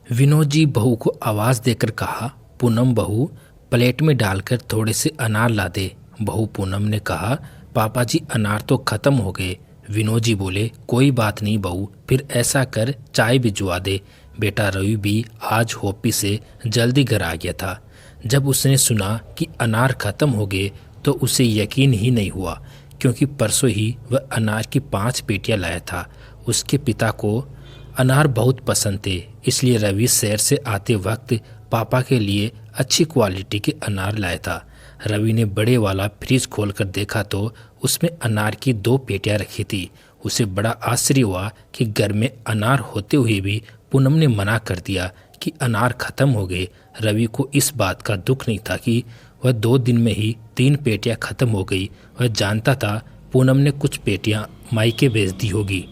विनोद जी बहू को आवाज़ देकर कहा, पूनम बहू, प्लेट में डालकर थोड़े से अनार ला दे। बहू पूनम ने कहा, पापा जी अनार तो ख़त्म हो गए। विनोद जी बोले, कोई बात नहीं बहू, फिर ऐसा कर चाय भिजवा दे। बेटा रवि भी आज ऑफिस से जल्दी घर आ गया था। जब उसने सुना कि अनार ख़त्म हो गए तो उसे यकीन ही नहीं हुआ, क्योंकि परसों ही वह अनार की 5 पेटियां लाया था। उसके पिता को अनार बहुत पसंद थे, इसलिए रवि शहर से आते वक्त पापा के लिए अच्छी क्वालिटी के अनार लाया था। रवि ने बड़े वाला फ्रिज खोलकर देखा तो उसमें अनार की 2 पेटियां रखी थी। उसे बड़ा आश्चर्य हुआ कि घर में अनार होते हुए भी पूनम ने मना कर दिया कि अनार ख़त्म हो गए। रवि को इस बात का दुख नहीं था कि वह 2 दिन में ही 3 पेटियां ख़त्म हो गई। वह जानता था पूनम ने कुछ पेटियां मायके भेज दी होगी।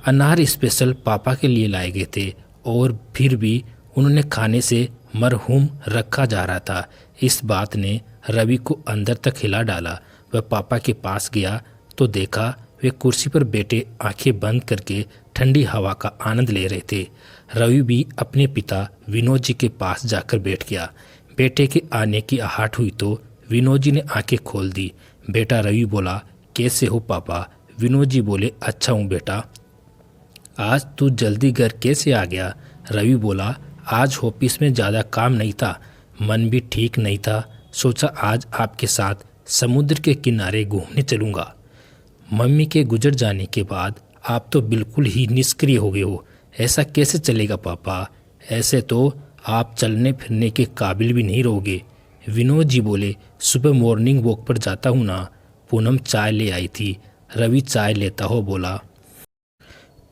अनार स्पेशल पापा के लिए लाए गए थे और फिर भी उन्होंने खाने से मरहूम रखा जा रहा था। इस बात ने रवि को अंदर तक हिला डाला। वह पापा के पास गया तो देखा वे कुर्सी पर बैठे आंखें बंद करके ठंडी हवा का आनंद ले रहे थे। रवि भी अपने पिता विनोद जी के पास जाकर बैठ गया। बेटे के आने की आहट हुई तो विनोद जी ने आंखें खोल दी। बेटा रवि बोला, कैसे हो पापा? विनोद जी बोले, अच्छा हूँ बेटा। आज तू जल्दी घर कैसे आ गया? रवि बोला, आज ऑफिस में ज़्यादा काम नहीं था, मन भी ठीक नहीं था, सोचा आज आपके साथ समुद्र के किनारे घूमने चलूँगा। मम्मी के गुजर जाने के बाद आप तो बिल्कुल ही निष्क्रिय हो गए हो। ऐसा कैसे चलेगा पापा? ऐसे तो आप चलने फिरने के काबिल भी नहीं रहोगे। विनोद जी बोले, सुबह मॉर्निंग वॉक पर जाता हूँ ना। पूनम चाय ले आई थी। रवि चाय लेता हो बोला,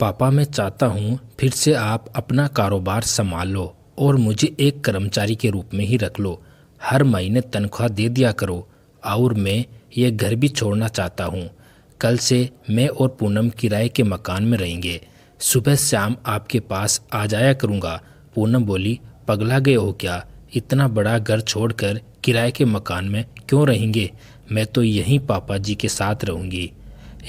पापा मैं चाहता हूँ फिर से आप अपना कारोबार संभाल लो और मुझे एक कर्मचारी के रूप में ही रख लो। हर महीने तनख्वाह दे दिया करो। और मैं ये घर भी छोड़ना चाहता हूँ। कल से मैं और पूनम किराए के मकान में रहेंगे। सुबह शाम आपके पास आ जाया करूँगा। पूनम बोली, पगला गए हो क्या? इतना बड़ा घर छोड़कर किराए के मकान में क्यों रहेंगे? मैं तो यहीं पापा जी के साथ रहूँगी।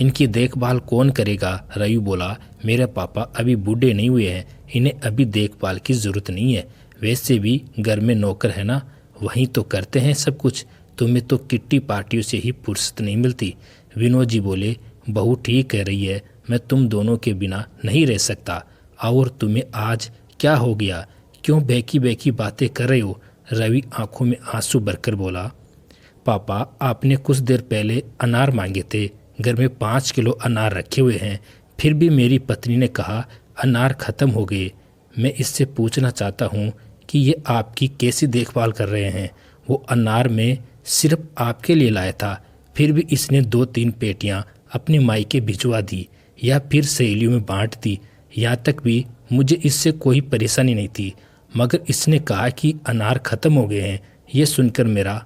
इनकी देखभाल कौन करेगा? रवि बोला, मेरे पापा अभी बूढ़े नहीं हुए हैं, इन्हें अभी देखभाल की ज़रूरत नहीं है। वैसे भी घर में नौकर है ना, वहीं तो करते हैं सब कुछ। तुम्हें तो किट्टी पार्टियों से ही फुर्सत नहीं मिलती। विनोद जी बोले, बहू ठीक कह रही है, मैं तुम दोनों के बिना नहीं रह सकता। और तुम्हें आज क्या हो गया? क्यों बेकी बेकी बातें कर रहे हो? रवि आंखों में आंसू भरकर बोला, पापा आपने कुछ देर पहले अनार मांगे थे। घर में 5 किलो अनार रखे हुए हैं, फिर भी मेरी पत्नी ने कहा अनार ख़त्म हो गए। मैं इससे पूछना चाहता हूँ कि ये आपकी कैसी देखभाल कर रहे हैं? वो अनार मैं सिर्फ आपके लिए लाया था, फिर भी इसने 2-3 पेटियाँ अपने मायके भिजवा दी या फिर सहेलियों में बांट दी। यहाँ तक भी मुझे इससे कोई परेशानी नहीं थी, मगर इसने कहा कि अनार ख़त्म हो गए हैं। ये सुनकर मेरा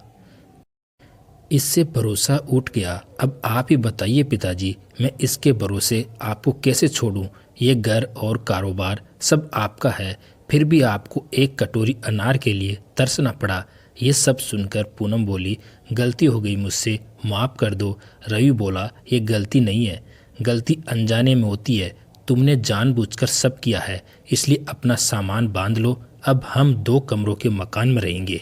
इससे भरोसा उठ गया। अब आप ही बताइए पिताजी, मैं इसके भरोसे आपको कैसे छोड़ूं? ये घर और कारोबार सब आपका है, फिर भी आपको एक कटोरी अनार के लिए तरसना पड़ा। ये सब सुनकर पूनम बोली, गलती हो गई मुझसे, माफ़ कर दो। रवि बोला, ये गलती नहीं है, गलती अनजाने में होती है। तुमने जानबूझकर सब किया है, इसलिए अपना सामान बांध लो। अब हम 2 कमरों के मकान में रहेंगे।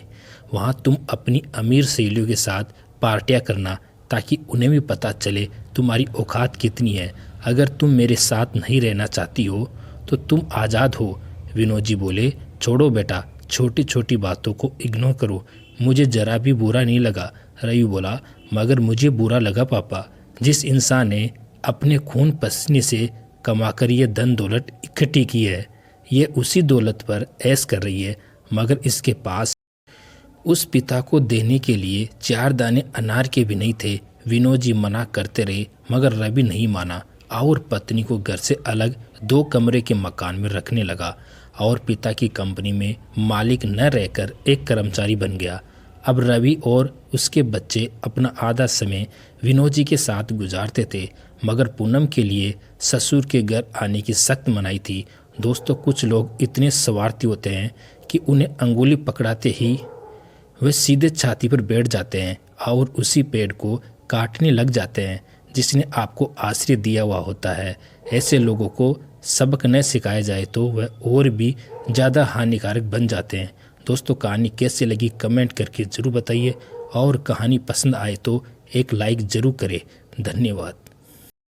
वहाँ तुम अपनी अमीर सहेलियों के साथ पार्टियां करना, ताकि उन्हें भी पता चले तुम्हारी औकात कितनी है। अगर तुम मेरे साथ नहीं रहना चाहती हो तो तुम आज़ाद हो। विनोद जी बोले, छोड़ो बेटा, छोटी छोटी बातों को इग्नोर करो, मुझे ज़रा भी बुरा नहीं लगा। रवि बोला, मगर मुझे बुरा लगा पापा। जिस इंसान ने अपने खून पसीने से कमाकर ये धन दौलत इकट्ठी की है, ये उसी दौलत पर ऐश कर रही है, मगर इसके पास उस पिता को देने के लिए 4 दाने अनार के भी नहीं थे। विनोद जी मना करते रहे, मगर रवि नहीं माना और पत्नी को घर से अलग 2 कमरे के मकान में रखने लगा और पिता की कंपनी में मालिक न रहकर एक कर्मचारी बन गया। अब रवि और उसके बच्चे अपना आधा समय विनोद जी के साथ गुजारते थे, मगर पूनम के लिए ससुर के घर आने की सख्त मनाही थी। दोस्तों, कुछ लोग इतने स्वार्थी होते हैं कि उन्हें अंगुली पकड़ाते ही वे सीधे छाती पर बैठ जाते हैं और उसी पेड़ को काटने लग जाते हैं जिसने आपको आश्रय दिया हुआ होता है। ऐसे लोगों को सबक न सिखाया जाए तो वह और भी ज़्यादा हानिकारक बन जाते हैं। दोस्तों, कहानी कैसे लगी कमेंट करके ज़रूर बताइए और कहानी पसंद आए तो एक लाइक ज़रूर करें। धन्यवाद।